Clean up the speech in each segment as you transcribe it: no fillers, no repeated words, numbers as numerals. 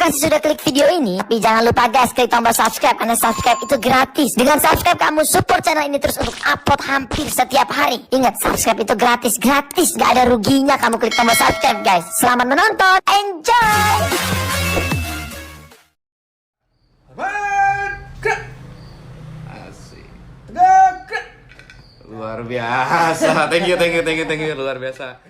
pasti sudah klik video ini, tapi jangan lupa guys, klik tombol subscribe, karena subscribe itu gratis. Dengan subscribe kamu support channel ini terus untuk upload hampir setiap hari. Ingat, subscribe itu gratis, gak ada ruginya kamu klik tombol subscribe guys. Selamat menonton, enjoy! Asik. Luar biasa. Thank you, luar biasa.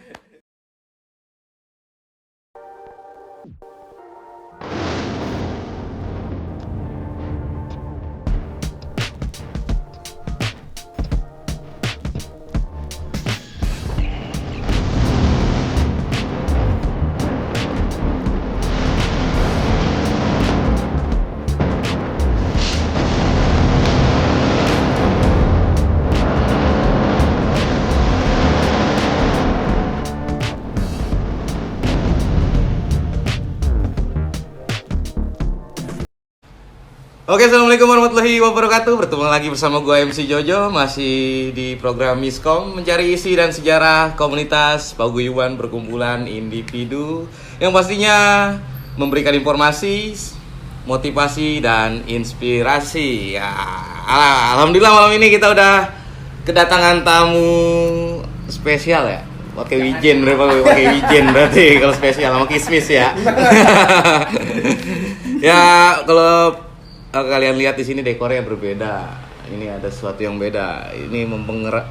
Oke, assalamualaikum warahmatullahi wabarakatuh. Bertemu lagi bersama gue MC Jojo, masih di program Miskom, mencari isi dan sejarah komunitas paguyuban perkumpulan individu yang pastinya memberikan informasi, motivasi dan inspirasi. Ya, alhamdulillah malam ini kita udah kedatangan tamu spesial ya. Pakai wijen berarti kalau spesial sama kismis ya. Ya, kalau kalian lihat di sini dekornya berbeda. Ini ada sesuatu yang beda. Ini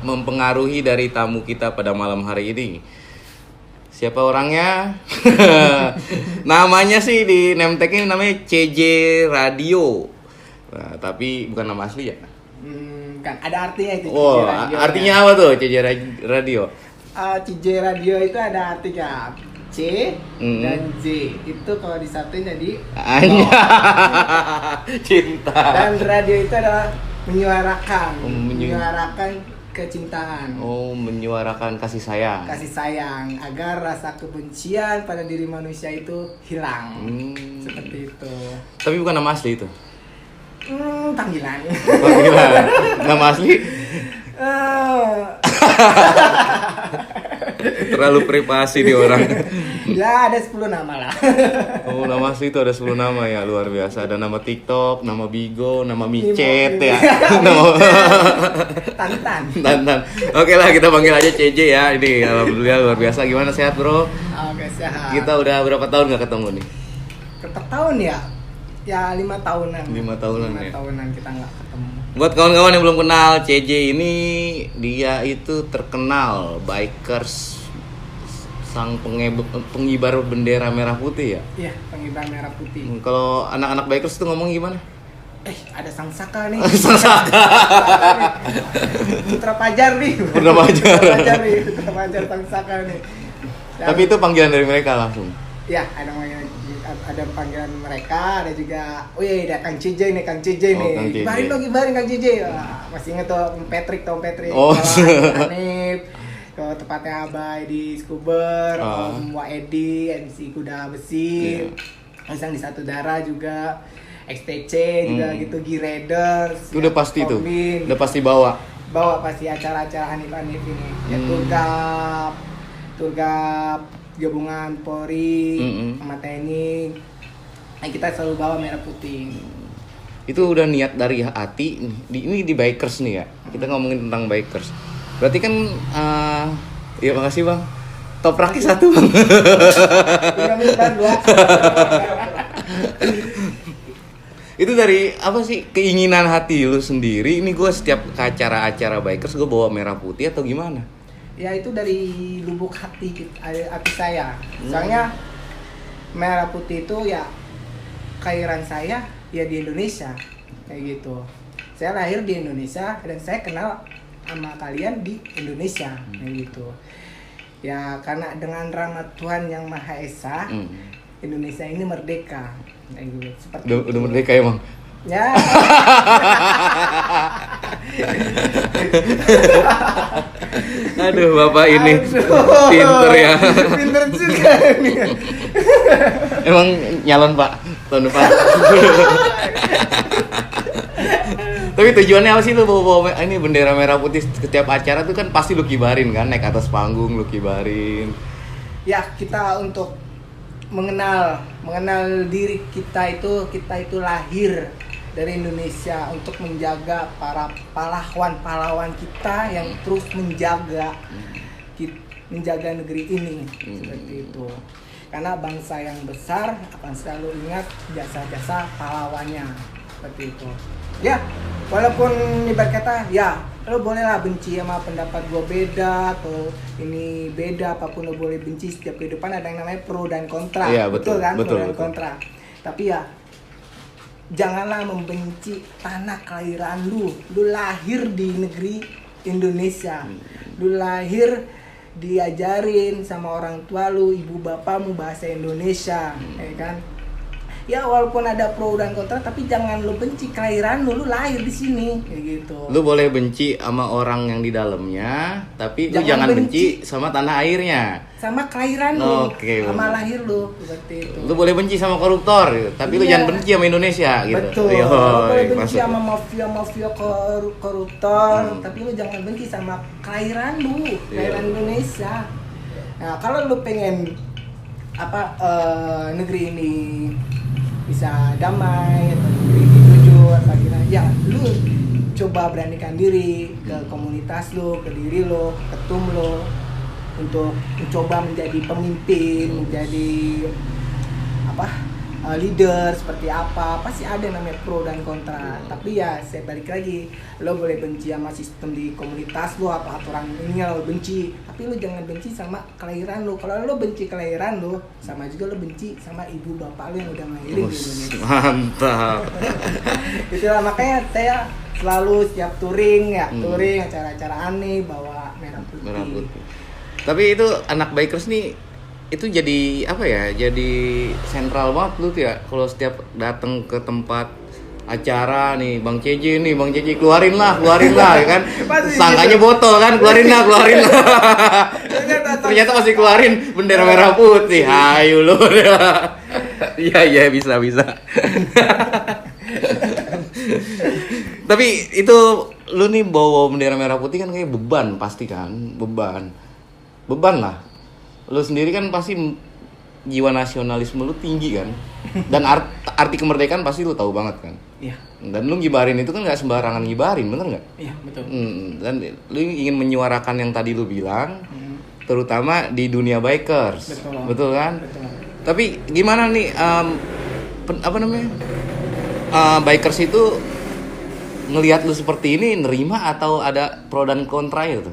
mempengaruhi dari tamu kita pada malam hari ini. Siapa orangnya? Namanya sih di name tag-nya namanya CJ Radio. Nah, tapi bukan nama asli ya? Kan ada artinya itu. Oh, Radio, artinya apa tuh CJ Radio? CJ Radio itu ada artinya C dan J. Itu kalau disatuin jadi cinta. Dan radio itu adalah menyuarakan kecintaan. Oh, menyuarakan kasih sayang. Kasih sayang agar rasa kebencian pada diri manusia itu hilang. Seperti itu. Tapi bukan nama asli itu. Panggilan. Nama asli? Terlalu privasi di orang. Ya, ada 10 nama lah. Oh, nama asli itu ada 10 nama ya, luar biasa. Ada nama TikTok, nama Bigo, nama micet ya. Nama Tantan. Oke lah, kita panggil aja CJ ya. Ini alhamdulillah luar biasa. Gimana, sehat, Bro? Oke, sehat. Kita udah berapa tahun gak ketemu nih? Berapa tahun ya? Ya 5 tahunan. 5 tahunan ya. 5 tahunan kita nggak ketemu. Buat kawan-kawan yang belum kenal, CJ ini dia itu terkenal bikers, sang pengibar bendera merah putih ya. Iya, pengibar merah putih. Kalau anak-anak bikers itu ngomong gimana? Ada Sang Saka nih. Sang Saka. Putra Pajar nih. Putra Pajar Sang Saka nih. Tapi itu panggilan dari mereka langsung. Ya, ada panggilan mereka, ada juga, ada Kang CJ nih, Gibarin Kang CJ. Wah, masih inget tuh Tom Patrick. Oh. Hanif, ke tempatnya Abai di Skuber, Om Waedi, MC Kuda Besi, yang di Satu Darah juga, XTC juga gitu, G-Raiders. Itu udah pasti tuh, udah pasti bawa pasti acara-acara Hanif ini. Ya, Turgap gabungan Polri sama TNI, kita selalu bawa merah putih. Itu udah niat dari hati. Ini di bikers nih ya, kita ngomongin tentang bikers. Berarti kan ya makasih bang, topraknya 1 bang. Itu dari apa sih, keinginan hati lu sendiri? Ini gue setiap ke acara-acara bikers gue bawa merah putih atau gimana? Ya, itu dari lubuk hati saya. Soalnya merah putih itu ya kelahiran saya ya di Indonesia, kayak gitu. Saya lahir di Indonesia dan saya kenal sama kalian di Indonesia, kayak gitu. Ya, karena dengan rahmat Tuhan yang Maha Esa, Indonesia ini merdeka, kayak gitu. Seperti udah merdeka ya bang? Ya. Aduh, bapak ini pinter ya. Pinter juga nih. Emang nyalon pak tahun depan. Tapi tujuannya apa sih lu bawa ini bendera merah putih setiap acara tuh kan pasti lu kibarin kan, naik atas panggung lu kibarin. Ya, kita untuk mengenal mengenal diri kita itu lahir dari Indonesia untuk menjaga para pahlawan kita yang terus menjaga negeri ini seperti itu. Karena bangsa yang besar akan selalu ingat jasa-jasa pahlawannya seperti itu. Ya, walaupun ibarat kata ya lo bolehlah benci sama pendapat gue beda atau ini beda, apapun lo boleh benci. Setiap kehidupan ada yang namanya pro dan kontra. Iya, betul kan? betul, Pro dan betul. kontra. Tapi ya janganlah membenci tanah kelahiran lu. Lu lahir di negeri Indonesia. Lu lahir diajarin sama orang tua lu, ibu bapakmu bahasa Indonesia, ya kan? Ya walaupun ada pro dan kontra, tapi jangan lu benci kelahiran lu lahir di sini, kayak gitu. Lu boleh benci sama orang yang di dalamnya, tapi lu jangan benci sama tanah airnya. Sama kelahiran lu, Oke, sama bener. lahir lu, seperti itu. Lu boleh benci sama koruptor gitu, tapi lu Iya. jangan benci sama Indonesia gitu. Betul. Yoi, Lu boleh benci maksud- sama mafia koruptor, tapi lu jangan benci sama kelahiran lu, kelahiran Iya. Indonesia. Nah, kalau lu pengen negeri ini bisa damai atau negeri ini jujur atau gimana, ya lu coba beranikan diri ke komunitas lu, ke diri lu, ke ketum lu, untuk mencoba menjadi pemimpin, menjadi leader seperti apa. Pasti ada namanya pro dan kontra. Tapi ya saya balik lagi, lo boleh benci sama sistem di komunitas lo atau aturan ini lo benci, tapi lo jangan benci sama kelahiran lo. Kalau lo benci kelahiran lo, sama juga lo benci sama ibu bapak lo yang udah ngelahirin di Indonesia. Mantap. Itulah makanya saya selalu setiap touring acara-acara aneh bawa merah putih. Merah putih. Tapi itu anak bikers nih, itu jadi apa ya? Jadi sentral banget lu tuh ya. Kalau setiap datang ke tempat acara nih, Bang CJ keluarin lah ya kan. Pasti Sangkanya gitu. botol kan, keluarin lah. Ternyata masih keluarin bendera merah putih. Hayu lu. Iya bisa. Tapi itu lu nih bawa bendera merah putih kan kayak beban pasti kan, beban lah. Lu sendiri kan pasti jiwa nasionalisme lu tinggi kan, dan arti kemerdekaan pasti lu tahu banget kan. Iya. Dan lu ngibarin itu kan nggak sembarangan ngibarin, bener nggak? Iya, betul. Dan lu ingin menyuarakan yang tadi lu bilang, terutama di dunia bikers, betul kan? Betul. Tapi gimana nih, bikers itu ngelihat lu seperti ini, nerima atau ada pro dan kontra itu?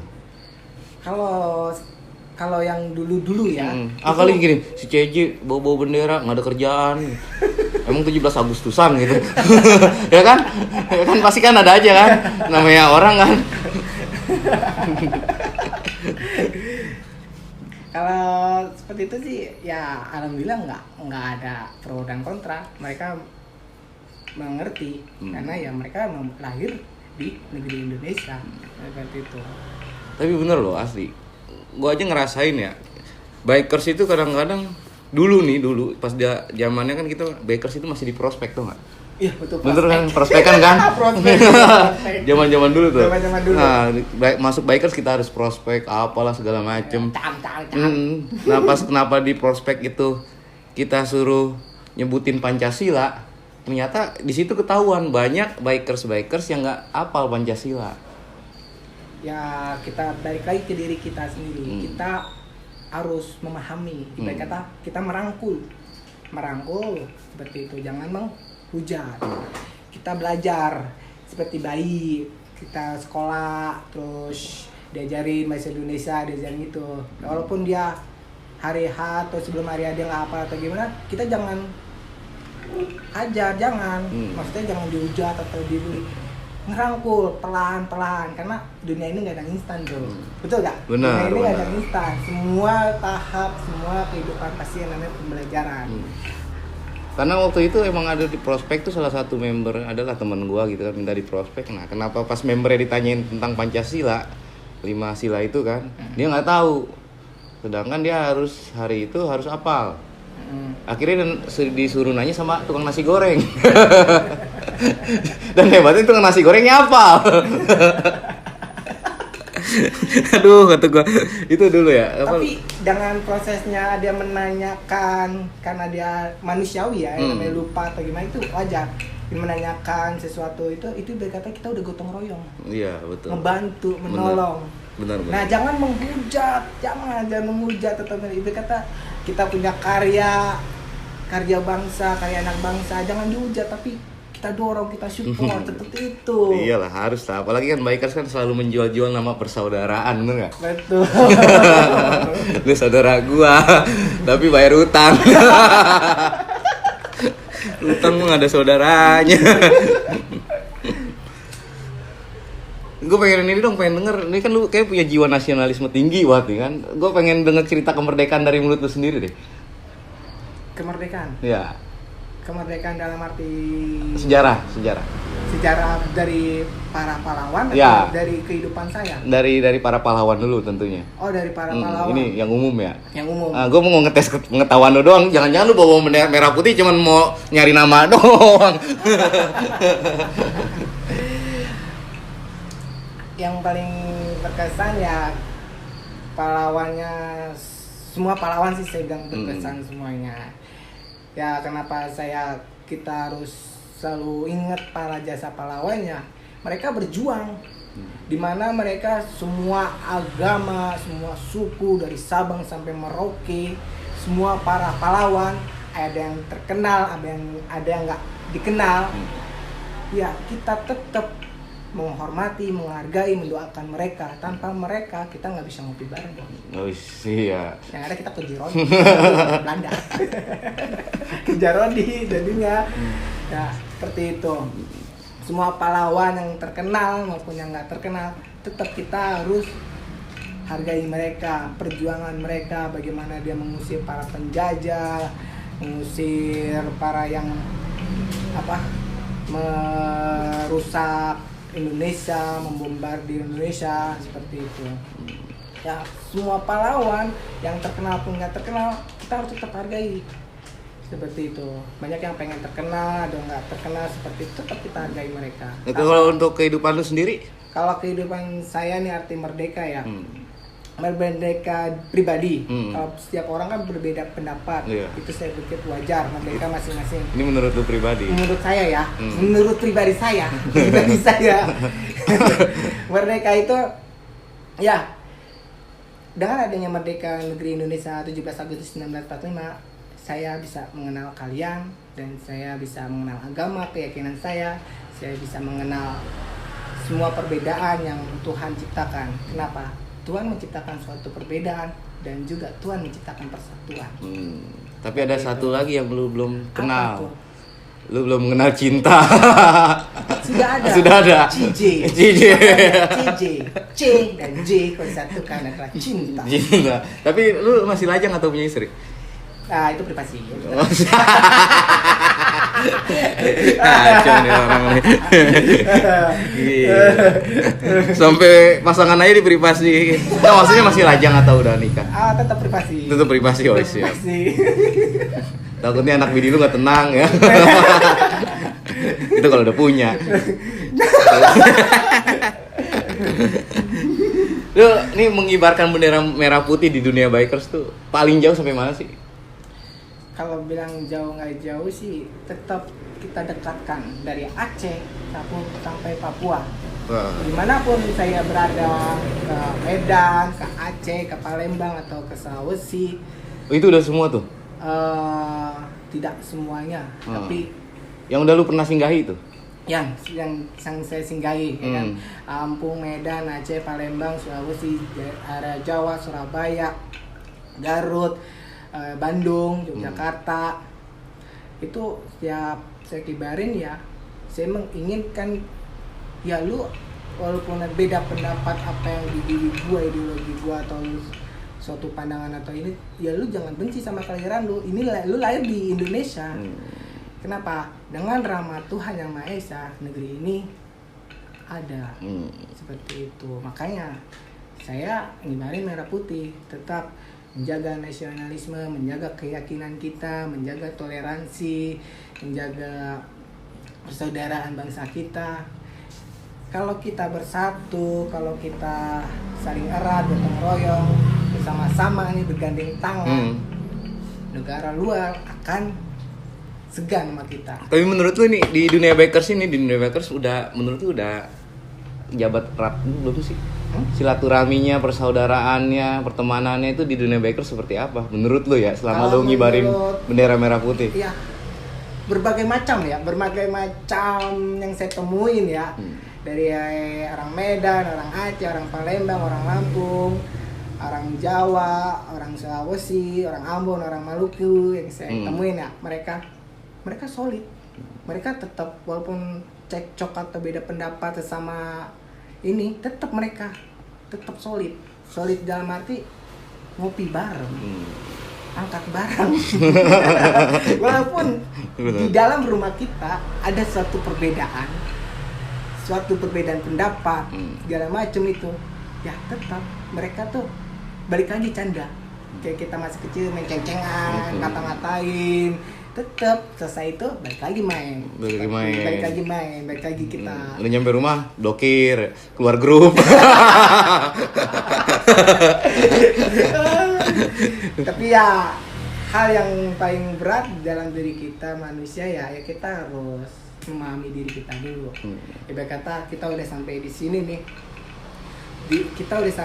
Kalau yang dulu ya. Kali gini, si CJ bawa bendera nggak ada kerjaan. Emang 17 Agustusan gitu. Ya kan pasti kan ada aja kan, namanya orang kan. Kalau seperti itu sih ya alhamdulillah nggak ada pro dan kontra. Mereka mengerti karena ya mereka lahir di negeri Indonesia seperti itu. Tapi bener loh asli, gua aja ngerasain ya, bikers itu kadang-kadang dulu pas dia zamannya kan kita bikers itu masih di prospek tuh nggak? Iya betul. Bener kan, prospekan kan? Prospek. Zaman-zaman dulu tuh. Zaman-zaman dulu. Nah, masuk bikers kita harus prospek apalah segala macem. Nah, pas kenapa di prospek itu kita suruh nyebutin Pancasila, ternyata di situ ketahuan banyak bikers yang nggak hafal Pancasila. Ya kita balik lagi ke diri kita sendiri. Kita harus memahami. Ibarat kata kita merangkul seperti itu. Jangan menghujat. Kita belajar seperti bayi. Kita sekolah terus diajarin bahasa Indonesia, diajarin itu. Walaupun dia hari H atau sebelum hari H dia nggak apa atau gimana, kita jangan ajar, maksudnya jangan dihujat atau dibully. Ngerangkul pelan-pelan karena dunia ini nggak ada instan bro, betul nggak? Benar, Dunia ini nggak ada benar. instan, semua tahap, semua kehidupan pasti yang namanya pembelajaran. Karena waktu itu emang ada di prospek tuh salah satu member adalah teman gua gitu kan, minta di prospek. Nah, kenapa pas membernya ditanyain tentang Pancasila, 5 sila itu kan, dia nggak tahu. Sedangkan dia harus hari itu harus hafal. Akhirnya disuruh nanya sama tukang nasi goreng. Dan hebatnya tukang nasi gorengnya hafal. Aduh, kata gua itu dulu ya. Apa? Tapi dengan prosesnya dia menanyakan karena dia manusiawi ya, namanya lupa atau gimana itu wajar. Dia menanyakan sesuatu itu berkata kita udah gotong royong. Iya, betul. Membantu, menolong. Benar. Nah, jangan menghujat, jangan menghujat atau itu kata kita punya karya bangsa, karya anak bangsa, jangan dihujat tapi kita dorong, kita support seperti itu. Iyalah, harus lah. Apalagi kan bikers kan selalu menjual-jual nama persaudaraan, bener nggak? Betul. Lu saudara gua, tapi bayar utang. Utang mah nggak ada saudaranya. Gue pengen ini dong, pengen denger. Ini kan lu kayak punya jiwa nasionalisme tinggi waktu kan. Gue pengen denger cerita kemerdekaan dari mulut lu sendiri deh. Kemerdekaan. Ya. Kemerdekaan dalam arti Sejarah. sejarah dari para pahlawan Ya. atau dari kehidupan saya? Dari para pahlawan dulu tentunya. Oh, dari para pahlawan. Ini yang umum ya. Yang umum. Gue mau ngetes pengetahuan lu doang. Jangan-jangan lu bawa bendera merah putih cuman mau nyari nama doang. Yang paling berkesan ya pahlawannya, semua pahlawan sih saya bilang berkesan semuanya. Ya kenapa kita harus selalu ingat para jasa pahlawannya, mereka berjuang dimana mereka semua agama, semua suku dari Sabang sampai Merauke, semua para pahlawan, ada yang terkenal, ada yang nggak dikenal. Ya kita tetap menghormati, menghargai, mendoakan mereka. Tanpa mereka kita nggak bisa ngopi bareng dong. Oh iya. Yang ada kita ke Jironi, Belanda. Ke Jarodi jadinya. Ya seperti itu. Semua pahlawan yang terkenal maupun yang nggak terkenal, tetap kita harus hargai mereka, perjuangan mereka, bagaimana dia mengusir para penjajah, mengusir para yang merusak Indonesia, membombardir Indonesia, seperti itu. Ya, semua pahlawan yang terkenal pun nggak terkenal, kita harus tetap hargai. Seperti itu. Banyak yang pengen terkenal, ada nggak terkenal, seperti itu tetap kita hargai mereka. Itu kalau untuk kehidupan lu sendiri? Kalau kehidupan saya nih arti merdeka ya. Merdeka pribadi. Kalau setiap orang kan berbeda pendapat. Iya. Itu saya pikir wajar, merdeka masing-masing. Ini menurut lu pribadi? Menurut saya ya, menurut pribadi saya, merdeka itu ya dengan adanya merdeka negeri Indonesia 17 Agustus 1945, saya bisa mengenal kalian dan saya bisa mengenal agama, keyakinan saya bisa mengenal semua perbedaan yang Tuhan ciptakan. Kenapa? Tuhan menciptakan suatu perbedaan dan juga Tuhan menciptakan persatuan. Tapi ada satu lagi yang lu belum kenal. Apa tuh? Lu belum mengenal cinta. Sudah ada. CJ. C dan J kalau disatukan adalah cinta. Cinta. Tapi lu masih lajang atau punya istri? Nah, itu privasi. Kacau nih orang nih. Gila. Sampai pasangan aja di privasi. Nah, maksudnya masih lajang atau udah nikah? Tetap privasi. Tetap privasi, oh siap. Privasi. Takutnya anak bini lu gak tenang ya. Itu kalau udah punya. Lu nih mengibarkan bendera merah putih di dunia bikers tuh paling jauh sampai mana sih? Kalau bilang jauh nggak jauh sih, tetap kita dekatkan dari Aceh sampai Papua. Dimanapun saya berada, ke Medan, ke Aceh, ke Palembang atau ke Sulawesi. Oh, itu udah semua tuh? Tidak semuanya, tapi yang udah lu pernah singgahi itu? yang saya singgahi, ya kan? Lampung, Medan, Aceh, Palembang, Sulawesi, area Jawa, Surabaya, Garut, Bandung, Yogyakarta. Itu setiap saya kibarin ya, saya menginginkan ya lu walaupun beda pendapat apa yang di diri gua, ideologi gua atau suatu pandangan atau ini, ya lu jangan benci sama kelahiran lu. Ini lu lahir di Indonesia. Kenapa? Dengan rahmat Tuhan Yang Maha Esa, negeri ini ada. Seperti itu. Makanya saya ngibarin merah putih, tetap menjaga nasionalisme, menjaga keyakinan kita, menjaga toleransi, menjaga persaudaraan bangsa kita. kalau kita bersatu, kalau kita saling erat, gotong royong, bersama-sama nih bergandeng tangan, negara luar akan segan sama kita. Tapi menurut lu nih di dunia bikers menurut lu udah jabat erat belum sih? Silaturahminya, persaudaraannya, pertemanannya itu di dunia bikers seperti apa? Menurut lu ya, selama lu ngibarin bendera merah putih? Iya, berbagai macam yang saya temuin ya. Dari orang Medan, orang Aceh, orang Palembang, orang Lampung, orang Jawa, orang Sulawesi, orang Ambon, orang Maluku yang saya temuin ya. Mereka solid. Mereka tetap walaupun cekcok atau beda pendapat sesama ini, mereka tetap solid dalam arti ngopi bareng, angkat bareng. Walaupun di dalam rumah kita ada suatu perbedaan pendapat segala macam itu, ya tetap mereka tuh balik lagi canda. Kayak kita masih kecil main ceng-cengan, ngata-ngatain, tetap selesai itu balik lagi kita. Lu nyampe rumah dokir, keluar grup. Tapi ya hal yang paling berat dalam diri kita manusia ya kita harus memahami diri kita dulu. Ibarat kata kita udah sampai di sini nih. Kita harus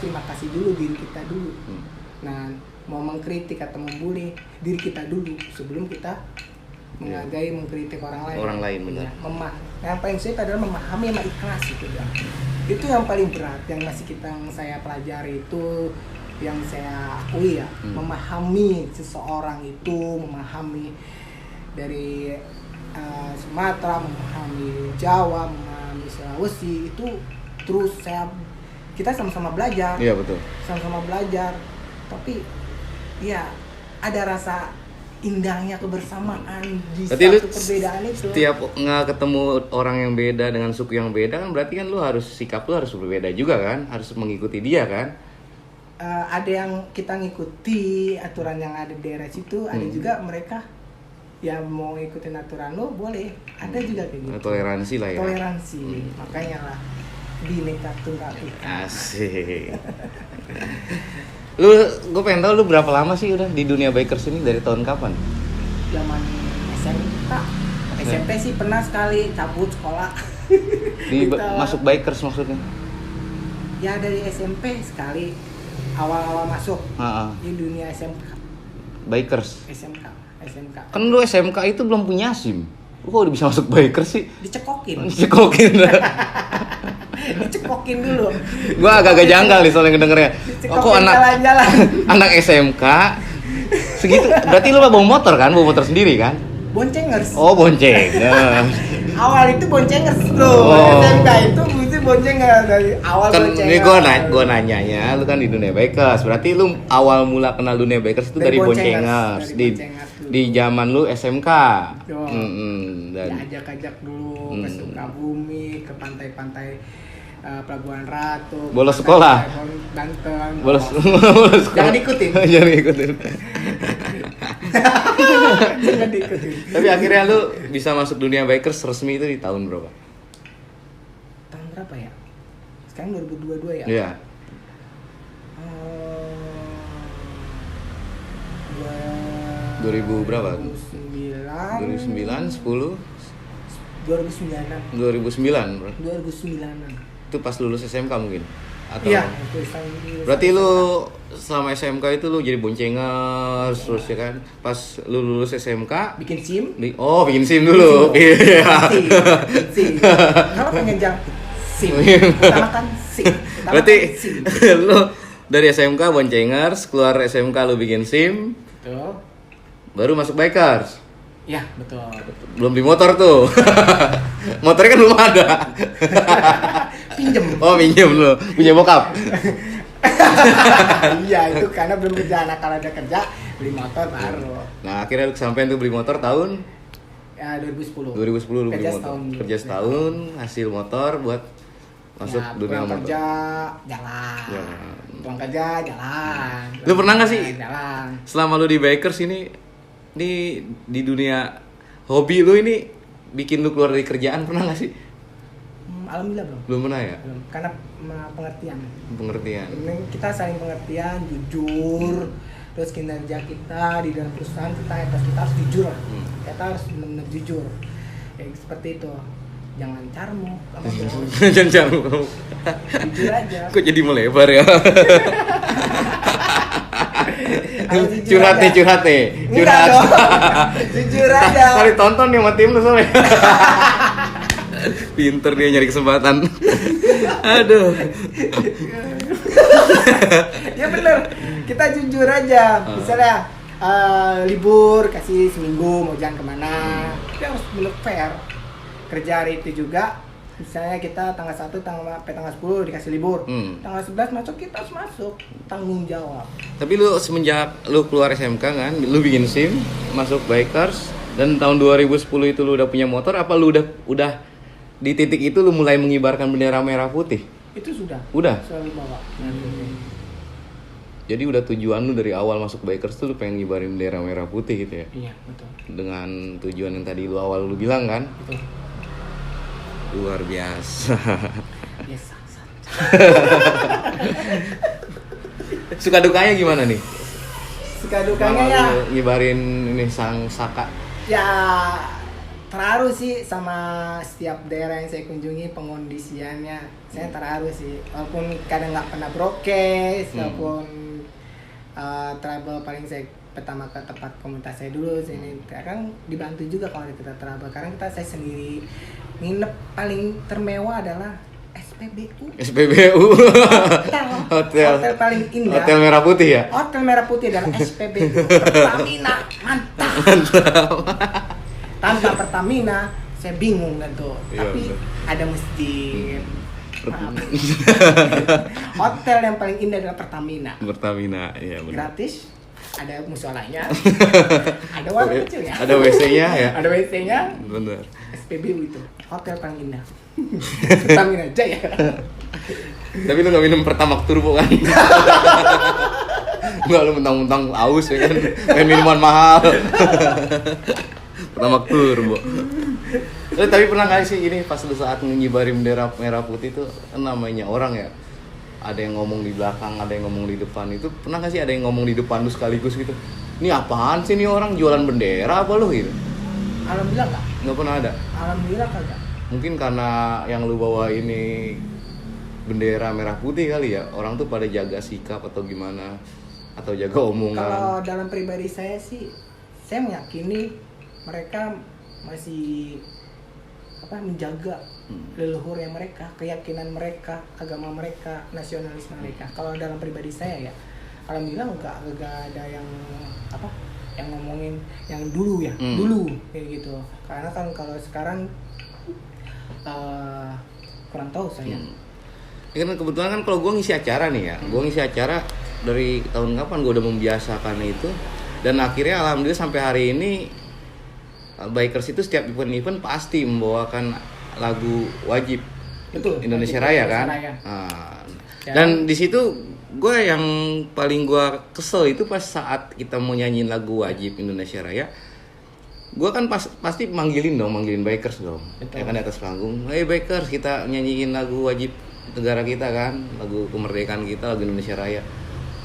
terima kasih dulu diri kita dulu. Nah, mau mengkritik atau membuli diri kita dulu sebelum kita menghargai, mengkritik orang lain. Benar. Yang paling sulit adalah memahami sama ikhlas itu ya. Itu yang paling berat yang saya pelajari itu, yang saya akui ya. Memahami seseorang itu, memahami dari Sumatera, memahami Jawa, memahami Sulawesi itu terus kita sama-sama belajar. Iya betul. Sama-sama belajar. Tapi ya ada rasa indahnya kebersamaan di satu perbedaan itu. Setiap nggak ketemu orang yang beda dengan suku yang beda kan berarti kan sikap lu harus berbeda juga kan, harus mengikuti dia kan. Ada yang kita ngikuti aturan yang ada di daerah situ, ada juga mereka ya mau ngikutin aturan lo boleh, ada juga kayak gitu. Toleransi lah ya. Toleransi, makanya lah Bhinneka Tunggal Ika. Asik. Gue pengen tahu lu berapa lama sih udah di dunia bikers ini, dari tahun kapan? Zaman SMP sih pernah sekali cabut sekolah. Masuk bikers maksudnya? Ya dari SMP sekali, awal-awal masuk di dunia SMK. Bikers? SMK. Kan lu SMK itu belum punya SIM. Lu kok udah bisa masuk bikers sih? Dicekokin dulu. Gua agak janggal nih soalnya ngedengernya. Kok anak SMK segitu? Berarti lu bawa motor sendiri kan? Boncengers. Oh, boncengers. Awal itu boncengers bro. SMK itu mesti boncengers dari awal kan, boncengers. Ini gua nanyanya, lu kan di dunia bikers. Berarti lu awal mula kenal dunia bikers itu dari boncengers. Di zaman lu SMK. Dan ajak-ajak dulu ke Sukabumi, ke pantai-pantai Pelabuhan Ratu. Bolos sekolah. Banten. Bolos sekolah. Jangan ikutin. Jangan diikutin. Tapi akhirnya lu bisa masuk dunia bikers resmi itu di tahun berapa? Tahun berapa ya? Sekarang 2022 ya? Iya. 2000 berapa? 2009, 10? 2009 bro. 2009. Itu pas lulus SMK mungkin? Atau iya, berarti lu selama SMK itu lu jadi boncengers terus ya kan? Pas lu lulus SMK bikin SIM? Bikin SIM dulu. Iya. SIM. Kalau pengen jam SIM, utamakan SIM. Berarti lu dari SMK boncengers, keluar SMK lu bikin SIM. Betul. Baru masuk bikers. Ya, betul. Belum di motor tuh. Motornya kan belum ada. Pinjem. Oh, pinjem lu. Punya bokap. Iya, itu karena belum kerja. Nah, kalau ada kerja, beli motor baru. Nah, akhirnya lu kesampean tuh beli motor tahun? Ya, 2010. 2010 lu beli motor. Kerja setahun, hasil motor buat masuk ya, dunia motor. Kerja, jalan. Pulang kerja, jalan. Lu pernah nggak sih? Jalan. Selama lu di bikers ini, di dunia hobi lu ini bikin lu keluar dari kerjaan, pernah nggak sih? alhamdulillah belum. Belum pernah ya? Belum, karena pengertian. Pengertian. Ini kita saling pengertian, jujur, terus kinerja kita di dalam perusahaan kita harus jujur lah. Kita harus benar-benar jujur. Kayak seperti itu. Jangan carmu, sama bos. Jangan carmu kamu. Jujur aja. Kok jadi melebar ya? Harus Curhat nih. Enggak dong. Jujur aja. Kali tonton nih sama tim lu soalnya. Pinter dia nyari kesempatan. Aduh. Ya bener, kita jujur aja. Misalnya libur kasih seminggu mau jalan kemana, kita harus bener fair. Kerja hari itu juga, misalnya kita tanggal 1, tanggal 10 dikasih libur, tanggal 11 masuk, kita harus masuk, tanggung jawab. Tapi lu semenjak lu keluar SMK kan, lu bikin SIM, masuk Bikers, dan tahun 2010 itu lu udah punya motor, apa lu udah di titik itu lu mulai mengibarkan bendera merah putih? Itu sudah. Udah? Selalu bawa. Jadi udah tujuan lu dari awal masuk Bikers tuh lu pengen ngibarin bendera merah putih gitu ya? Iya, betul. Dengan tujuan yang tadi lu awal lu bilang kan? Betul. Luar biasa. Yes. Suka dukanya gimana nih? Suka dukanya ya. Lu ngibarin ini sang saka. Ya terharu sih sama setiap daerah yang saya kunjungi, pengondisiannya. Saya terharu sih. Walaupun kadang nggak pernah brokes, walaupun travel paling saya pertama ke tempat komunitas saya dulu sini. Sekarang dibantu juga kalau kita travel. Karena saya sendiri nginep paling termewah adalah SPBU. Hotel paling indah. Hotel Merah Putih ya? Hotel Merah Putih adalah SPBU. Pertamina, mantap. Tanpa Pertamina, saya bingung kan tuh. Iya, Tapi bener. ada masjid. Hotel yang paling indah adalah Pertamina. Pertamina, iya benar. Gratis, ada musolanya, ada warung kecil ya. Ada WC-nya ya? Ada WC-nya. Bener. SPBU itu hotel paling indah. Pertamina aja ya. Tapi lu gak minum Pertamax Turbo kan? Enggak, lu mentang-mentang aus ya kan? Pengen minuman mahal. Pertamax Turbo. Tapi pernah gak sih ini pas lu saat ngibarin bendera merah putih itu namanya orang ya? Ada yang ngomong di belakang, ada yang ngomong di depan. Itu pernah gak sih ada yang ngomong di depan lu sekaligus gitu? Ini apaan sih nih orang jualan bendera apa lu gitu? Alhamdulillah enggak. Nggak pernah ada? Alhamdulillah kagak. Mungkin karena yang lu bawa ini bendera merah putih kali ya, orang tuh pada jaga sikap atau gimana, atau jaga omongan. Kalau dalam pribadi saya sih, saya meyakini mereka masih menjaga leluhurnya mereka, keyakinan mereka, agama mereka, nasionalisme mereka. Kalau dalam pribadi saya ya, alhamdulillah enggak ada yang yang ngomongin yang dulu ya, dulu kayak gitu. Karena kan kalau sekarang kurang tahu saya. Ya kan kebetulan kan kalau gue ngisi acara nih ya, gue ngisi acara dari tahun kapan gue udah membiasakan itu, dan akhirnya alhamdulillah sampai hari ini Bikers itu setiap event pasti membawakan lagu wajib. Betul. Indonesia Raya kan. Nah, dan di situ gue yang paling gue kesel itu pas saat kita mau nyanyiin lagu wajib Indonesia Raya, gue kan pasti manggilin Bikers dong. Betul. Ya kan di atas panggung, hey Bikers, kita nyanyiin lagu wajib negara kita kan, lagu kemerdekaan kita, lagu Indonesia Raya.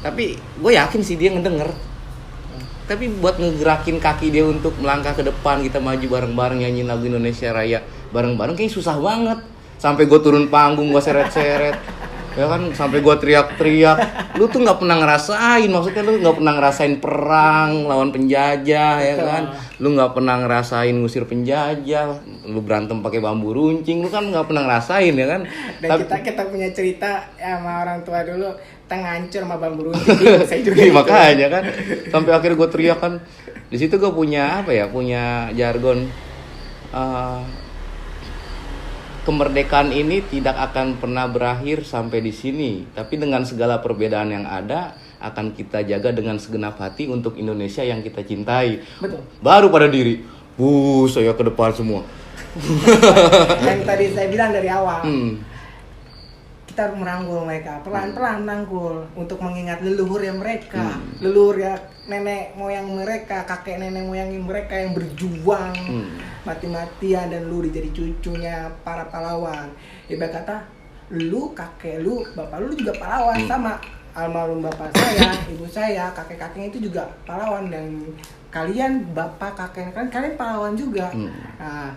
Tapi gue yakin sih dia ngedenger. Tapi buat ngegerakin kaki dia untuk melangkah ke depan, kita maju bareng-bareng nyanyiin lagu Indonesia Raya bareng-bareng kayaknya susah banget. Sampai gue turun panggung, gue seret-seret, ya kan, sampai gue teriak-teriak. Lu tuh nggak pernah ngerasain, maksudnya lu nggak pernah ngerasain perang lawan penjajah, ya kan? Lu nggak pernah ngerasain ngusir penjajah, lu berantem pakai bambu runcing, lu kan nggak pernah ngerasain, ya kan? Dan kita punya cerita ya, sama orang tua dulu, kita ngancur sama bambu runcing. Saya juga gitu. Makanya kan, sampai akhirnya gue teriak kan. Di situ gue punya punya jargon. Kemerdekaan ini tidak akan pernah berakhir sampai di sini, tapi dengan segala perbedaan yang ada akan kita jaga dengan segenap hati untuk Indonesia yang kita cintai. Betul. Baru pada diri, saya ke depan semua. Yang tadi saya bilang dari awal, kita harus merangkul mereka pelan-pelan, merangkul untuk mengingat leluhur yang mereka, leluhur ya nenek moyang mereka, kakek nenek moyang mereka yang berjuang mati-matian, dan lu jadi cucunya para pahlawan. Ibarat kata lu, kakek lu, bapak lu juga pahlawan, sama almarhum bapak saya, ibu saya, kakek-kakeknya itu juga pahlawan, dan kalian bapak kakek kalian pahlawan juga. Nah,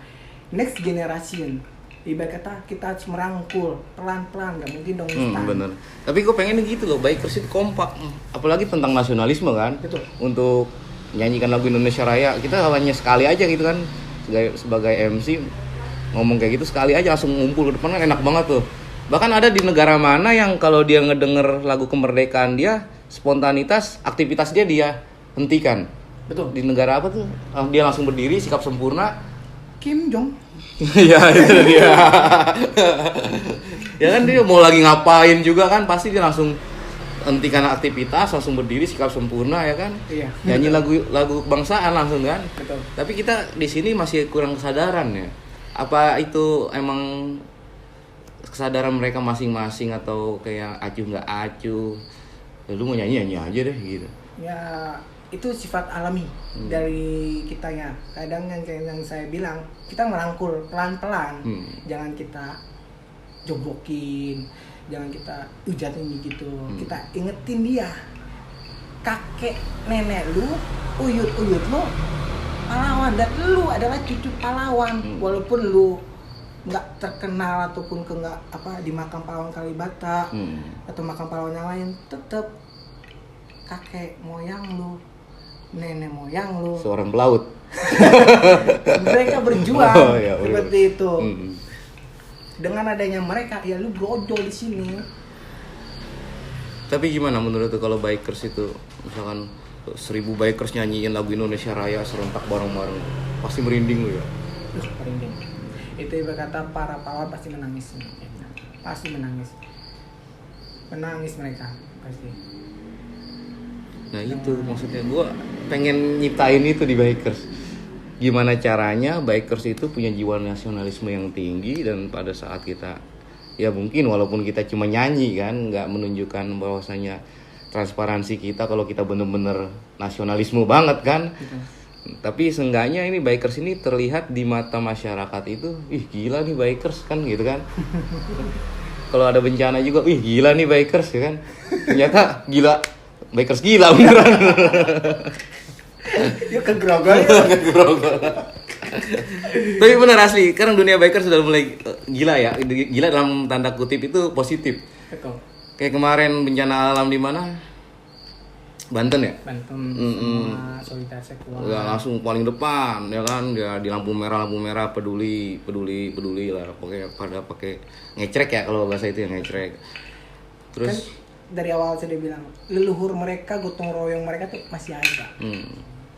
next generation, ibarat kata kita harus merangkul pelan-pelan, nggak mungkin dong instan. Bener. Tapi gue pengen gitu loh, bikers itu kompak, apalagi tentang nasionalisme kan. Betul. Untuk nyanyikan lagu Indonesia Raya, kita hanya sekali aja gitu kan, sebagai MC ngomong kayak gitu sekali aja langsung ngumpul ke depan, kan enak banget tuh. Bahkan ada di negara mana yang kalau dia ngedenger lagu kemerdekaan dia, spontanitas aktivitas dia hentikan. Betul. Di negara apa tuh? Dia langsung berdiri, sikap sempurna. Kim Jong. Ya itu dia. Ya kan dia mau lagi ngapain juga kan pasti dia langsung hentikan aktivitas, langsung berdiri sikap sempurna ya kan. Iya. Nyanyi lagu kebangsaan langsung kan. Betul. Tapi kita di sini masih kurang kesadaran ya. Apa itu emang kesadaran mereka masing-masing atau kayak acuh nggak acuh? Lu mau nyanyi aja deh gitu. Ya itu sifat alami dari kitanya. Kadang yang saya bilang, kita merangkul pelan-pelan, jangan kita joglokin, jangan kita ujatin gitu. Kita ingetin dia, kakek nenek lu, uyut-uyut lu pahlawan, dan lu adalah cucu pahlawan. Walaupun lu nggak terkenal ataupun di makam pahlawan Kalibata atau makam pahlawan yang lain, tetap kakek moyang lu, nenek moyang lu, seorang pelaut. mereka berjuang ya, seperti itu. Dengan adanya mereka, ya lu brojol di sini. Tapi gimana menurut tuh kalau bikers itu, misalkan 1000 bikers nyanyiin lagu Indonesia Raya serentak bareng-bareng, pasti merinding lu ya? Merinding. Itu ibarat kata para pahlawan pasti menangis, pasti menangis mereka pasti. Nah itu maksudnya gue pengen nyiptain itu di bikers. Gimana caranya bikers itu punya jiwa nasionalisme yang tinggi, dan pada saat kita, ya mungkin walaupun kita cuma nyanyi kan, nggak menunjukkan bahwasanya transparansi kita kalau kita bener-bener nasionalisme banget kan. Tapi seenggaknya ini bikers ini terlihat di mata masyarakat itu, ih gila nih bikers kan gitu kan. Kalau ada bencana juga, ih gila nih bikers ya kan. Ternyata gila, bikers gila beneran. Yuk kegrogol. Tapi bener asli, sekarang dunia bikers sudah mulai gila ya. Gila dalam tanda kutip itu positif. Betul. Kayak kemarin bencana alam di mana? Banten ya? Banten sama solidaritas keluarga. Ya, langsung paling depan ya kan, dia di lampu merah peduli lah, pokoknya pada pakai ngecrek ya kalau bahasa itu ya, ngecrek. Terus kan dari awal saya bilang leluhur mereka, gotong royong mereka tuh masih ada.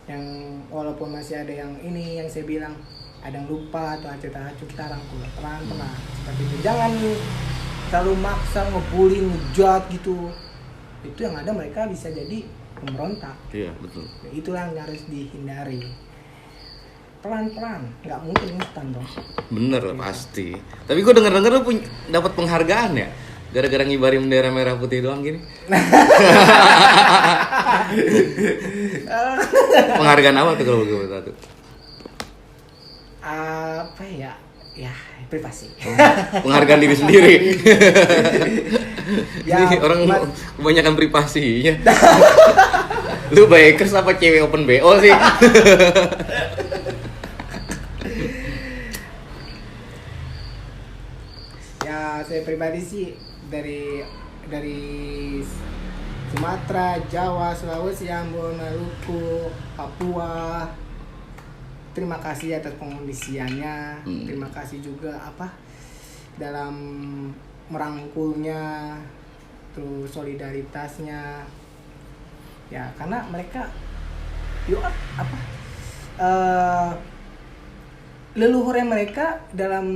Yang walaupun masih ada yang ini yang saya bilang ada yang lupa atau acuh-acuh, kita rangkul pelan-pelan seperti itu. Jangan terlalu maksa ngebully, ngejat gitu. Itu yang ada mereka bisa jadi pemberontak. iya betul. Ya, itulah yang harus dihindari. Pelan-pelan, nggak mungkin instan dong. Bener lah pasti. Tapi gue denger lu dapat penghargaan ya, gara-gara ngibarin bendera merah putih doang gini. Penghargaan apa tuh kalau gue tahu? Apa ya? Ya privasi. Penghargaan diri sendiri. Ya, ini orang kebanyakan privasinya. Lu bikers apa cewek open BO sih? Ya saya pribadi sih dari Sumatera, Jawa, Sulawesi, Ambon, Maluku, Papua. Terima kasih atas pengondisiannya. Terima kasih juga dalam merangkulnya, terus solidaritasnya. Ya karena mereka leluhurnya mereka dalam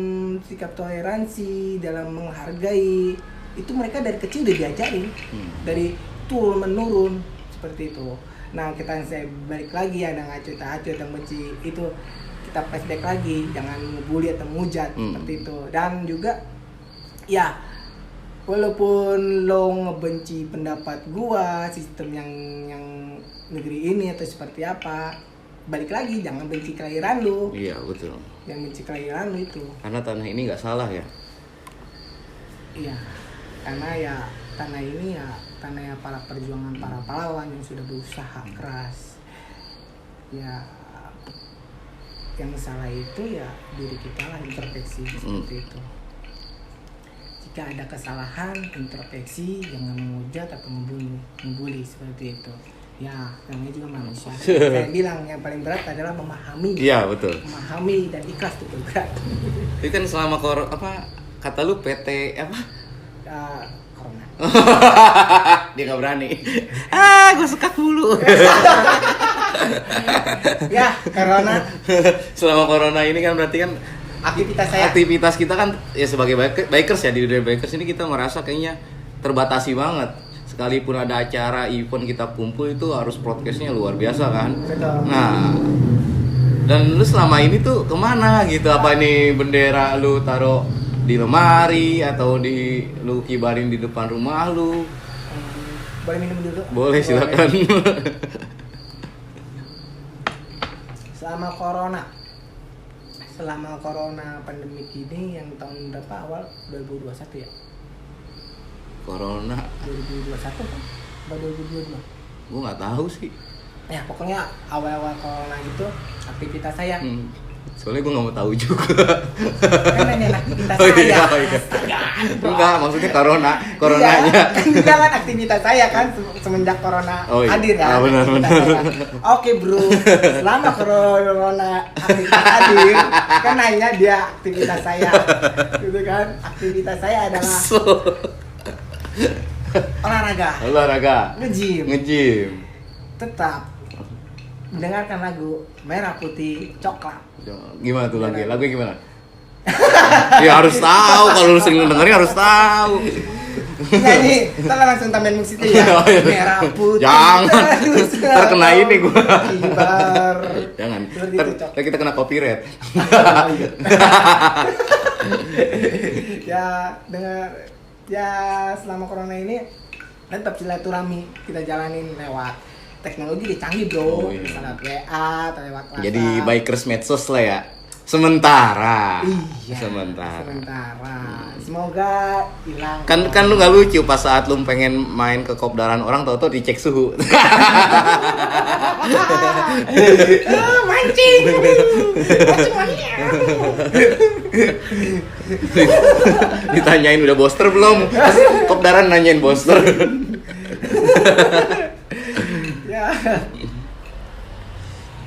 sikap toleransi, dalam menghargai, itu mereka dari kecil udah diajarin, dari turun menurun seperti itu. Nah kita saya balik lagi, ada ngaco atau benci, itu kita flashback lagi, jangan ngebully atau ngujat seperti itu. Dan juga ya walaupun lo ngebenci pendapat gua, sistem yang negeri ini atau seperti apa, balik lagi jangan benci kelahiran lu. Iya betul. Jangan benci kelahiran lu itu. Karena tanah ini nggak salah ya. Iya. Karena ya tanah ini ya tanahnya para perjuangan para pahlawan yang sudah berusaha keras. Ya yang salah itu ya diri kita lah, introspeksi seperti itu. Jika ada kesalahan, introspeksi, jangan menghujat atau membuli seperti itu. Ya, namanya juga manusia. Saya bilang yang paling berat adalah memahami. Iya betul. Memahami dan ikhlas itu berat. Itu kan selama kata lu PT apa? Corona. Dia nggak berani. Gue sekat mulu. Ya, corona. Selama corona ini kan berarti kan aktivitas kita kan ya sebagai bikers ya, di dunia bikers ini kita merasa kayaknya terbatasi banget. Sekalipun ada acara event kita kumpul itu harus broadcastnya luar biasa kan. Betul. Nah, dan lu selama ini tuh kemana gitu? Apa nih bendera lu taruh di lemari atau lu kibarin di depan rumah lu? Boleh minum dulu? Boleh silakan. Selama corona pandemi ini yang tahun berapa, awal 2021 ya? Corona 2021 kan? Atau 2022? gue nggak tahu sih. Ya pokoknya awal-awal corona itu aktivitas saya. Soalnya gue nggak mau tahu juga. Kan nanya aktivitas Oh, saya. iya, iya. Enggak, maksudnya coronanya. Iya, kan aktivitas saya kan semenjak corona Oh, iya. hadir kan. Benar. Oke bro, selama corona aktivitas hadir, kan nanya dia aktivitas saya, gitu kan? Aktivitas saya adalah olahraga, nge-gym, tetap mendengarkan lagu Merah Putih Coklat. Gimana tuh lagunya? Lagunya gimana? Ya harus tahu, kalau lu sering dengerin harus tahu. Nyanyi, kita langsung tambahin musik ya. Merah Putih. Jangan, terkena ini gua. Kibar. Jangan, Seperti itu, Cok. ntar kita kena copyright. Ya selama corona ini tetap silaturahmi kita jalanin lewat teknologi udah canggih bro. Oh, iya. Misalnya WA atau lewat WhatsApp. Jadi bikers medsos lah ya. Sementara. Iya. Sementara. Semoga hilang. Kan lu nggak lucu pas saat lu pengen main ke kopdaran orang, tau-tau dicek suhu. Mancing. Ditanyain udah booster belum? Kopdaran nanyain booster. Ya.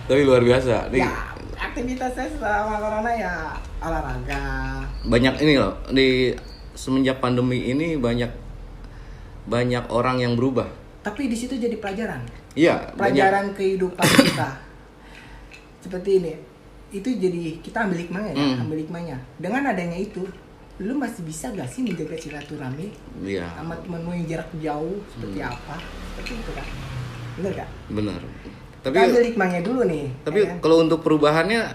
Tapi luar biasa. Nih, Ya, aktivitas saya selama corona ya olahraga. banyak ini loh, di semenjak pandemi ini banyak orang yang berubah. Tapi di situ jadi pelajaran. Iya, Pelajaran kehidupan kita. Seperti ini. Itu jadi kita ambil hikmahnya ya, ambil hikmahnya. Dengan adanya itu, lu masih bisa gak sih menjaga silaturahmi Iya. sama temen lu yang jarak jauh seperti apa? Seperti itu kan. Bener gak? Benar. Kita ambil hikmahnya dulu nih. Tapi ya kan? kalau untuk perubahannya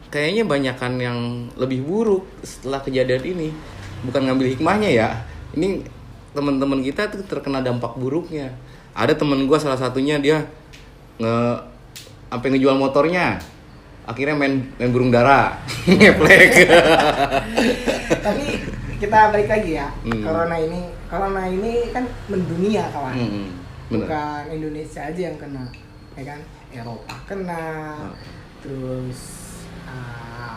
kayaknya banyakan yang lebih buruk setelah kejadian ini. Bukan ngambil hikmahnya ya. Ini teman-teman kita tuh terkena dampak buruknya. Ada temen gue salah satunya dia sampai ngejual motornya. Akhirnya main burung dara. Ngeplek. Tapi kita balik lagi ya. Corona ini kan mendunia kawan. Bener. Bukan Indonesia aja yang kena, ya kan? Eropa kena, terus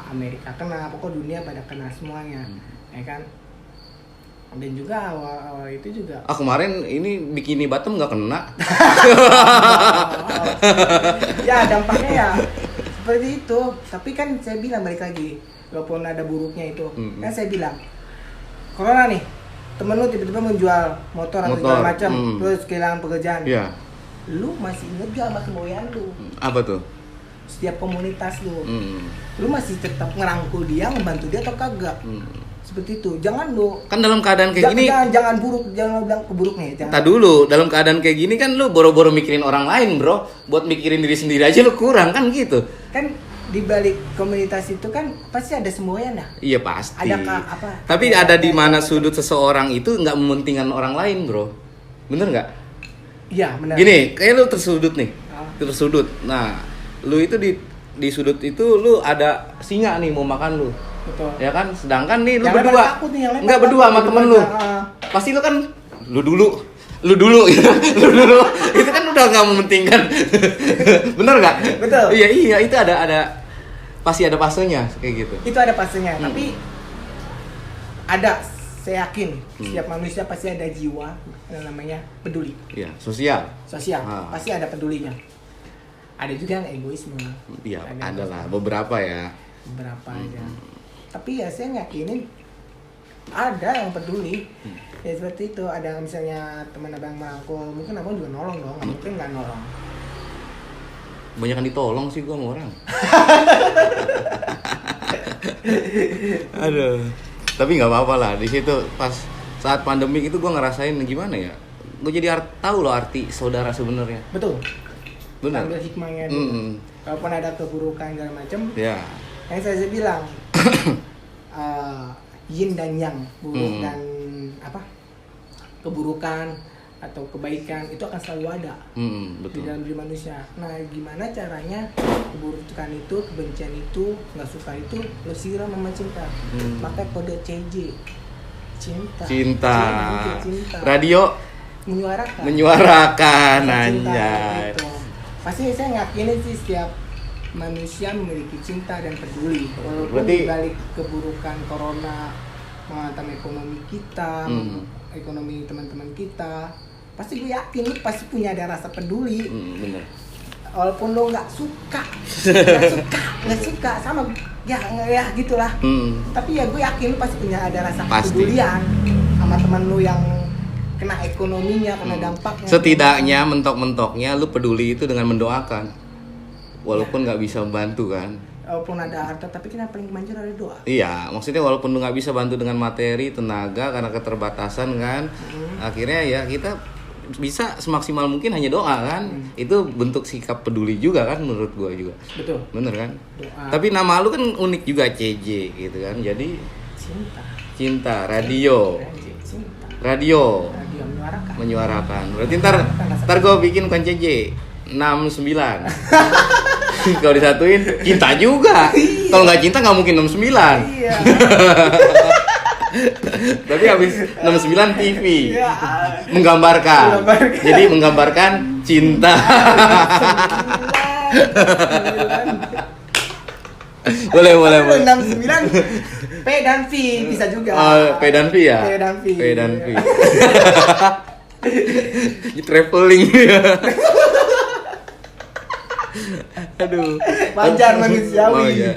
Amerika kena, pokoknya dunia pada kena semuanya, ya kan? Dan juga awal itu juga. Kemarin ini bikini bottom nggak kena. Ya dampaknya ya seperti itu. Tapi kan saya bilang balik lagi, walaupun ada buruknya itu, kan saya bilang, corona nih. Temen lu tiba-tiba menjual motor atau segala macam, terus kehilangan pekerjaan. Iya. Lu masih ngejual sama semboyan lu. Apa tuh? Setiap komunitas lu. Lu masih tetap ngerangkul dia, ngebantu dia atau kagak? Seperti itu. Jangan lu. Kan dalam keadaan kayak gini. Jangan buruk, jangan bilang keburuk nih. Jangan. Tak dulu, dalam keadaan kayak gini kan lu boro-boro mikirin orang lain, bro. Buat mikirin diri sendiri aja lu kurang kan gitu. Kan di balik komunitas itu kan pasti ada semboyan ya. Iya pasti. Ada apa? Tapi ada di mana sudut seseorang itu nggak mementingkan orang lain, bro. Bener nggak? Iya, benar. Gini, kayak lu tersudut nih. Ah. Tersudut. Nah, lu itu di sudut itu lu ada singa nih mau makan lu. Betul. Ya kan? Sedangkan nih lu Yang berdua. lain takut nih, yang lain Enggak takut. berdua sama temen lu. Pasti lu kan lu dulu gitu. Lu dulu. Itu kan udah nggak mementingkan. Bener nggak? Betul. Iya, itu ada pasti ada fasenya kayak gitu. Itu ada fasenya, tapi ada, saya yakin setiap manusia pasti ada jiwa yang namanya peduli. Iya, sosial. Sosial, Ah. pasti ada pedulinya. Ada juga yang egoisme. Iya, ada lah beberapa ya. Beberapa aja. Tapi ya saya yakinin ada yang peduli. Ya seperti itu, ada misalnya teman abang merangkul, mungkin abang juga nolong dong, nggak mungkin nggak nolong. Banyak yang ditolong sih gua sama orang. Aduh. Tapi nggak apa-apa lah. Di situ pas saat pandemi itu gua ngerasain gimana ya. Gua jadi tahu loh arti saudara sebenarnya. Betul. Benar. Ambil hikmahnya dulu. Walaupun ada keburukan segala macam, Ya. yang saya bilang yin dan yang, buruk dan apa, keburukan atau kebaikan itu akan selalu ada di Betul. dalam diri manusia. Nah, gimana caranya keburukan itu, kebencian itu, nggak suka itu lo siram sama cinta. Pakai kode CJ, cinta. Cinta. Cinta. Radio Menyuarakan menyuarakan cinta anjay. itu. Pasti saya ngakinin sih setiap manusia memiliki cinta dan peduli. Walaupun Berarti- dibalik keburukan corona menghantam ekonomi kita, ekonomi teman-teman kita, pasti gue yakin lu pasti punya ada rasa peduli. Bener. Walaupun lo nggak suka sama ya gitulah. Tapi ya gue yakin lu pasti punya ada rasa Pasti. kepedulian sama teman lu yang kena ekonominya, kena dampaknya. Setidaknya mentok-mentoknya lu peduli itu dengan mendoakan. Walaupun nggak bisa membantu kan. Walaupun ada harta, tapi kan yang paling manjur ada doa. Iya, maksudnya walaupun lu nggak bisa bantu dengan materi, tenaga karena keterbatasan kan, akhirnya ya kita bisa semaksimal mungkin hanya doa kan. Itu bentuk sikap peduli juga kan menurut gua juga. Betul. Bener kan? Doa. Tapi nama lu kan unik juga CJ gitu kan. Jadi Cinta. radio. Cinta. Radio Radio menyuarakan. menyuarakan. Berarti ntar gua bikin bukan CJ 69. Kalau disatuin cinta juga. Kalau nggak cinta nggak mungkin 69. Iya. Tapi habis 69 TV Iya. menggambarkan. Jadi menggambarkan cinta. boleh. 69 P dan V bisa juga. P dan V ya. P dan V. P dan V. Traveling. Aduh. Wajar manusiawi. Oh, iya.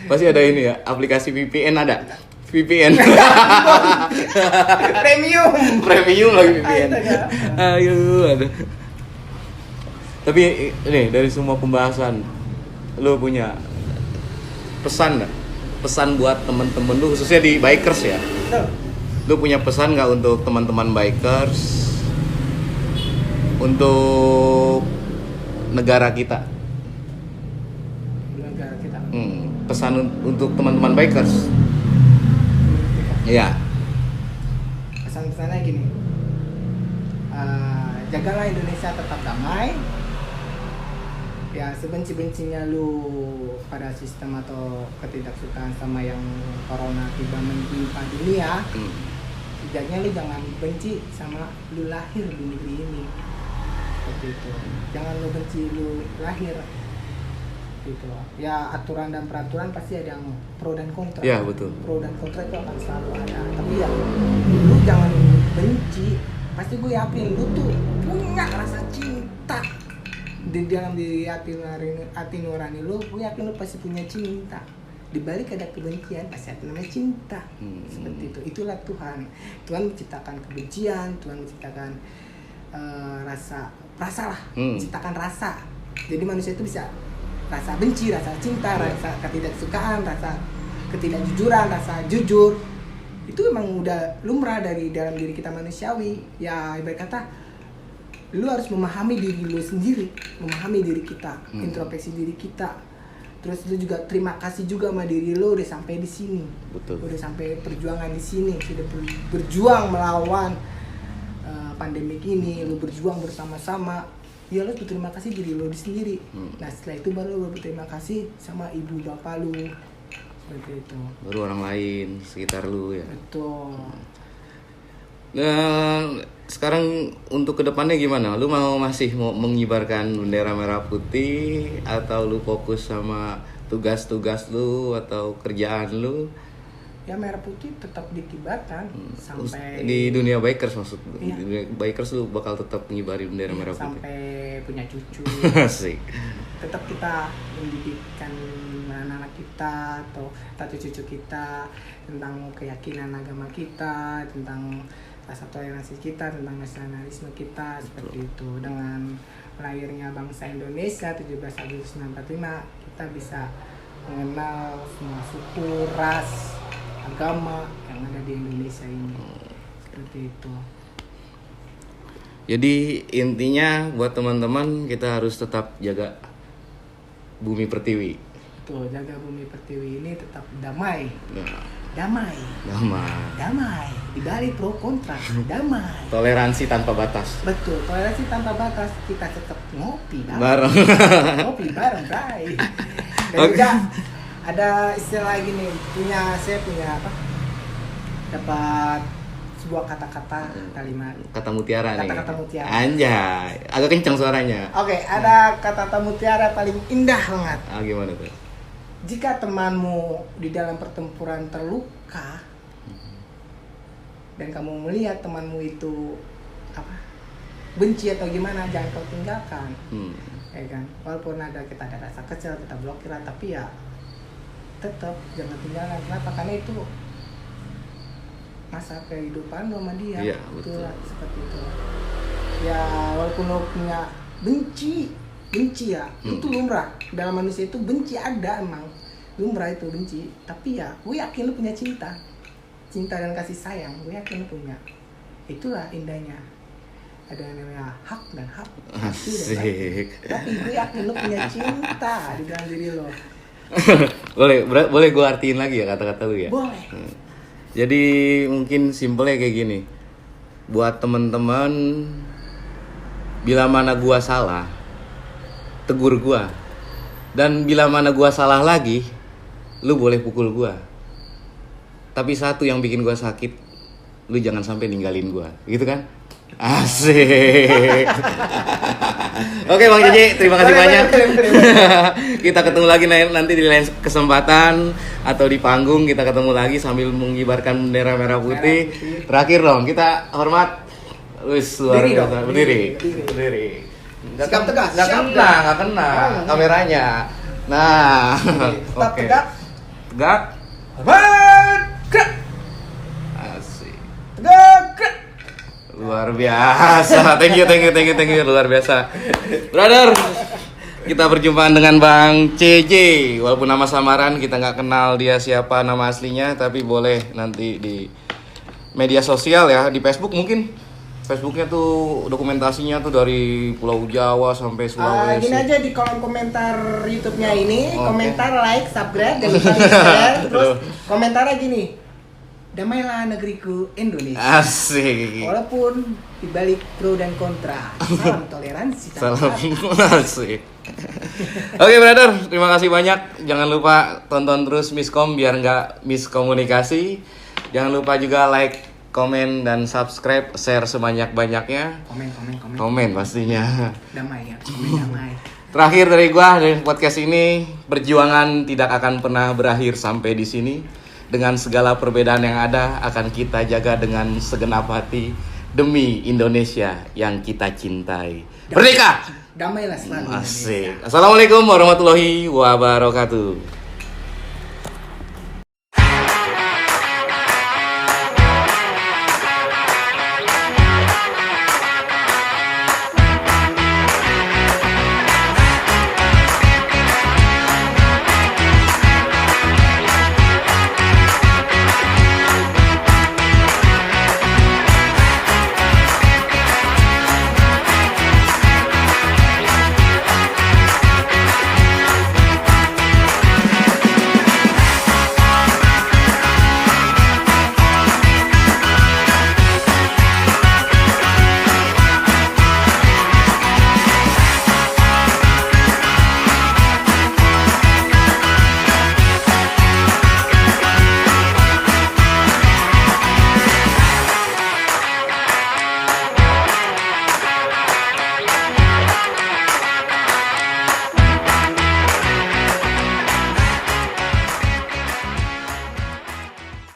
Pasti ada ini ya, aplikasi VPN ada. VPN. Premium lagi VPN. Ayo, aduh. Tapi ini dari semua pembahasan, lo punya pesan nggak? Pesan buat teman-teman lu khususnya di bikers ya. Betul. Lu punya pesan nggak untuk teman-teman bikers untuk negara kita? Negara kita. Pesan untuk teman-teman bikers. Iya. Pesan-pesannya gini. Jagalah Indonesia tetap damai. Ya, sebenci-bencinya lu pada sistem atau ketidaksukaan sama yang corona tiba menimpa dunia, setidaknya lu jangan benci sama lu lahir di negeri ini. Seperti itu. Jangan lu benci lu lahir. Gitu. Ya, aturan dan peraturan pasti ada yang pro dan kontra. Iya, betul. Pro dan kontra itu akan selalu ada. Tapi ya, lu jangan benci. Pasti gue yakin lu tuh punya rasa cinta di dalam diri hati nurani lu. Gue yakin lu pasti punya cinta. Di balik ada kebencian pasti ada namanya cinta. Seperti itu. Itulah Tuhan. Tuhan menciptakan kebencian, Tuhan menciptakan rasa lah, menciptakan rasa. Jadi manusia itu bisa rasa benci, rasa cinta, rasa ketidaksukaan, rasa ketidakjujuran, rasa jujur. Itu emang udah lumrah dari dalam diri kita manusiawi. Ya ibarat kata lu harus memahami diri lu sendiri, memahami diri kita, introspeksi diri kita. Terus lu juga terima kasih juga sama diri lu udah sampai di sini. Betul. Udah sampai perjuangan di sini, sudah berjuang melawan pandemik ini, lu berjuang bersama-sama. Ya lu berterima kasih diri lu sendiri. Nah setelah itu baru lu berterima kasih sama ibu bapak lu. Seperti itu. Baru orang lain sekitar lu ya. Betul. Dan sekarang untuk kedepannya gimana? Lu masih mau mengibarkan bendera merah putih atau lu fokus sama tugas-tugas lu atau kerjaan lu? Ya merah putih tetap dikibarkan sampai Di dunia bikers maksud lu? Iya. Di dunia bikers lu bakal tetap ngibari bendera merah putih? sampai punya cucu. Asik. Tetap kita mendidikkan anak-anak kita atau cucu kita tentang keyakinan agama kita, tentang rasa toleransi kita, tentang nasionalisme kita. Seperti itu. Dengan lahirnya bangsa Indonesia 17 Agustus 1945 kita bisa mengenal semua suku, ras, agama yang ada di Indonesia ini. Seperti itu. Jadi intinya buat teman-teman kita harus tetap jaga bumi pertiwi. Tuh, jaga bumi pertiwi ini tetap damai. Nah, Damai. damai. Damai. Di balik pro kontra, damai. Toleransi tanpa batas. Betul, toleransi tanpa batas, kita tetap ngopi Bareng. Ngopi bareng, bray. Dan Oke. juga ada istilah gini, saya punya apa? Dapat sebuah kata-kata kalimat. Kata mutiara nih. Kata-kata mutiara. Anjay, agak kencang suaranya. Oke, ada kata-kata mutiara paling indah banget. Ah, gimana tuh? Jika temanmu di dalam pertempuran terluka dan kamu melihat temanmu itu apa benci atau gimana, jangan kau tinggalkan. Ya kan, walaupun kita ada rasa kecil, kita blokir, tapi ya tetap jangan tinggalkan. Kenapa? Karena itu masa kehidupan lo sama dia. Iya, betul. Seperti itu. Ya walaupun lo punya benci ya, itu lumrah. Dalam manusia itu benci ada emang, lumrah itu benci. Tapi ya gue yakin lo punya cinta dan kasih sayang, gue yakin lo punya. Itulah indahnya. Ada yang namanya hak dan hak. Asik. Tapi gue yakin lo punya cinta di dalam diri lo. boleh gue artiin lagi ya kata-kata lu ya? Boleh. Jadi mungkin simpelnya kayak gini. Buat teman-teman, bila mana gua salah, tegur gua. Dan bila mana gua salah lagi, lu boleh pukul gua. Tapi satu yang bikin gua sakit, lu jangan sampai ninggalin gua. Gitu kan? Asik. Oke Bang Jeje, terima kasih banyak. Kita ketemu lagi nanti di lain kesempatan atau di panggung, kita ketemu lagi sambil mengibarkan bendera merah putih. Terakhir dong, kita hormat. Wis luar Berdiri biasa. dong, Berdiri. berdiri. Nggak Sikap tegas. Nggak Siap. kena, nggak kena kameranya. Nah, Tetap oke. tegak. Tegak. Hormat. Gerak. Asik. Tegak. Gerak. Luar biasa. Thank you. Luar biasa. Brother, kita perjumpaan dengan Bang CJ. Walaupun nama samaran, kita nggak kenal dia siapa nama aslinya, tapi boleh nanti di media sosial ya, di Facebook mungkin. Facebooknya tuh dokumentasinya tuh dari Pulau Jawa sampai Sulawesi. Gini aja di kolom komentar YouTube-nya ini, Oke. komentar, like, subscribe, dan lupa di-share. Terus komentarnya gini, damailah negeriku Indonesia. Asik. Walaupun dibalik pro dan kontra, salam toleransi. Salam asik. Oke brother, terima kasih banyak. Jangan lupa tonton terus Miskom biar nggak miskomunikasi. Jangan lupa juga like, komen, dan subscribe, share sebanyak-banyaknya. Komen. Komen pastinya. Damai ya, komen damai. Terakhir dari gua dari podcast ini, perjuangan tidak akan pernah berakhir sampai di sini. Dengan segala perbedaan yang ada, akan kita jaga dengan segenap hati demi Indonesia yang kita cintai. Merdeka! Damailah selalu. Asik. Assalamualaikum warahmatullahi wabarakatuh.